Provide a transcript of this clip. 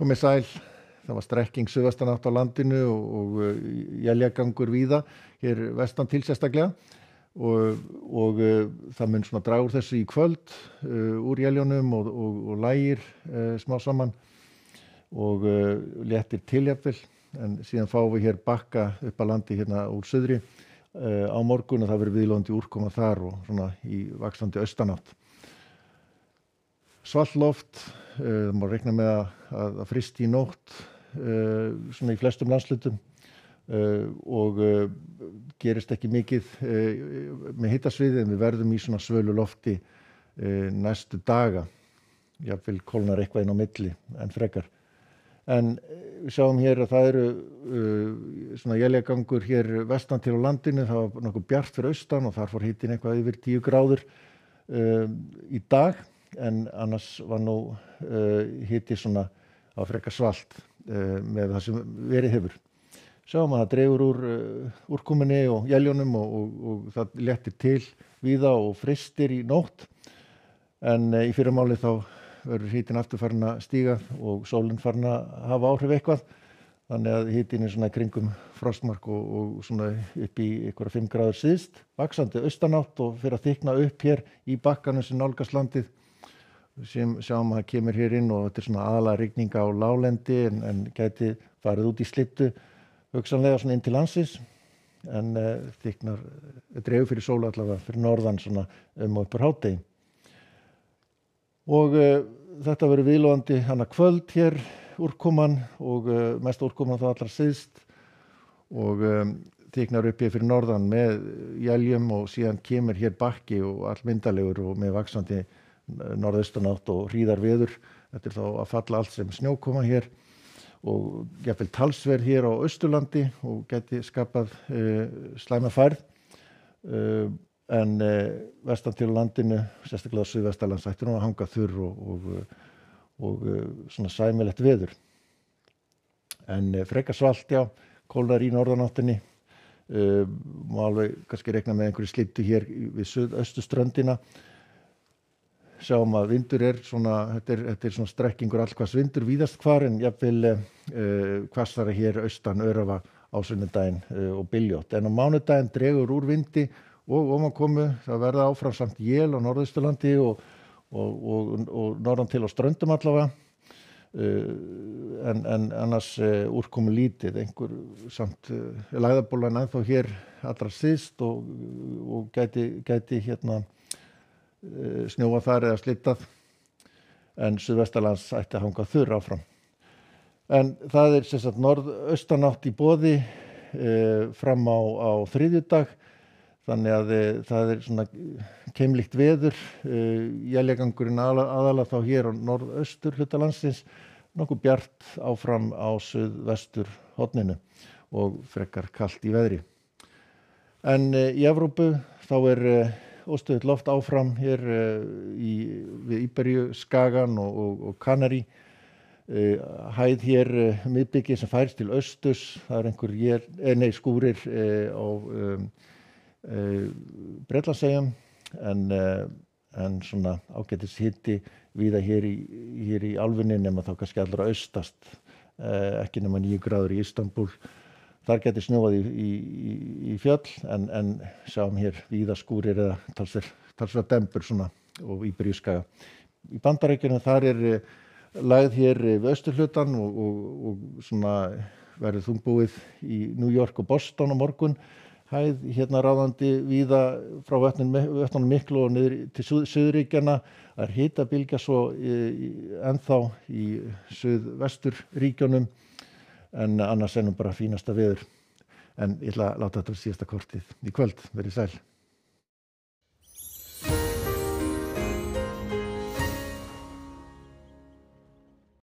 Komið sæl, það var strekking suðvestanátt á landinu og éljagangur víða, hér vestan til sérstaklega og það mun svona draga úr þessu í kvöld úr éljónum og lægir smá saman og léttir til jafnvel, en síðan fáum við hér bakka upp að landi hérna úr suðri á morgun og það verður viðlóðandi úrkoma þar og svona í vaxandi austanátt. Svalt loft, það má reikna með að frysti í nótt svona í flestum landslutum og gerist ekki mikið með hitasviði en við verðum í svona svölu lofti næstu daga. Jafnvel kólnar eitthvað inn á milli en frekar. En við sjáum hér að það eru svona éljagangur hér vestan til á landinu, það var nokkuð bjart fyrir austan og þar fór hitinn eitthvað yfir 10 gráður í dag. En annars var nú hiti svona á frekar svalt með það sem verið hefur. Sjáum að það dregur úr úrkomunni og éljónum og það léttir til víða og frystir í nótt. En í fyrramálið þá verður hitinn aftur farin að stíga og sólin farin að hafa áhrif eitthvað. Þannig að hitinn er svona kringum frostmark og svona upp í einhverja 5 gráður syðst. Vaxandi austanátt og fyrir að þykna upp hér í bakkanum sem nálgast landið. Sem sjáum að það kemur hér inn og þetta er svona aðalega rigning á láglendi en gæti farið út í slittu hugsanlega svona inn til landsins en þyknar dregur fyrir sólu allavega fyrir norðan svona og uppur hádegi. Og þetta verður viðlóðandi hana kvöld hér úrkoman og mest úrkoman þá allra syðst og þyknar upp hér fyrir norðan með éljum og síðan kemur hér bakki og allmyndalegur og með vaxandi norðaustanátt og hríðar veður. Þetta er þá að falla allt sem snjókoma hér og jafnvel talsverð hér á Austurlandi og gæti skapað slæma færð. En vestan til landinu, sérstaklega á suðvestalands, ætti nú að hanga þurr og svona sæmilegt veður. En frekar svalt, já, kólnar í norðanáttinni. Má alveg kannski reikna með einhverju slittu hér við suðausturströndina. Sjáum að vindur er svona, þetta er svona strekkingur allhvass vindur víðast hvar en jafnvel hvassara hér austan Öræfa á sunnudaginn og byljótt. En á mánudaginn dregur úr vindi og ofankomu, það verða áfram samt él á norðausturlandi og norðan til á ströndum allavega. En annars úrkomu lítið, einhver samt lægðarbólan ennþá hér allra syðst og gæti hérna snjóa þar eða slittað en suðvestalands ætti að hanga þurr áfram. En það er sem sagt norðaustanátt í boði fram á þriðjudag þannig að það er svona keimlíkt veður éljagangurinn aðalega þá hér á norðaustur hluta landsins nokkuð bjart áfram á suðvestur horninu og frekar kalt í veðri. En í Evrópu þá er óstöðugt loft áfram hér við Íberíuskagann og Kanarí. Hæð hér miðbiki sem færist til austurs. Það er einhver skúrir á Bretlandseyjum en svona ágætis hiti víða hér í álfunni nema þá kannski allra austast. Ekki nema 9 gráður í Istanbul. Þar gæti snjóað í fjöll en sjáum hér víða skúrir eða talsverð dembur svona og Íberíuskaga. Í Bandaríkjunum þar er lægð hér við austurhlutann og svona verður þungbúið í New York og Boston á morgun. Hæð hérna ráðandi víða frá vötnunum miklu og niður til Suðurríkjanna. Það er hitabylgja svo ennþá í suðvesturríkjunum. En annars er nú bara fínasta veður. En ég ætla að láta þetta síðasta kortið í kvöld. Verið sæl.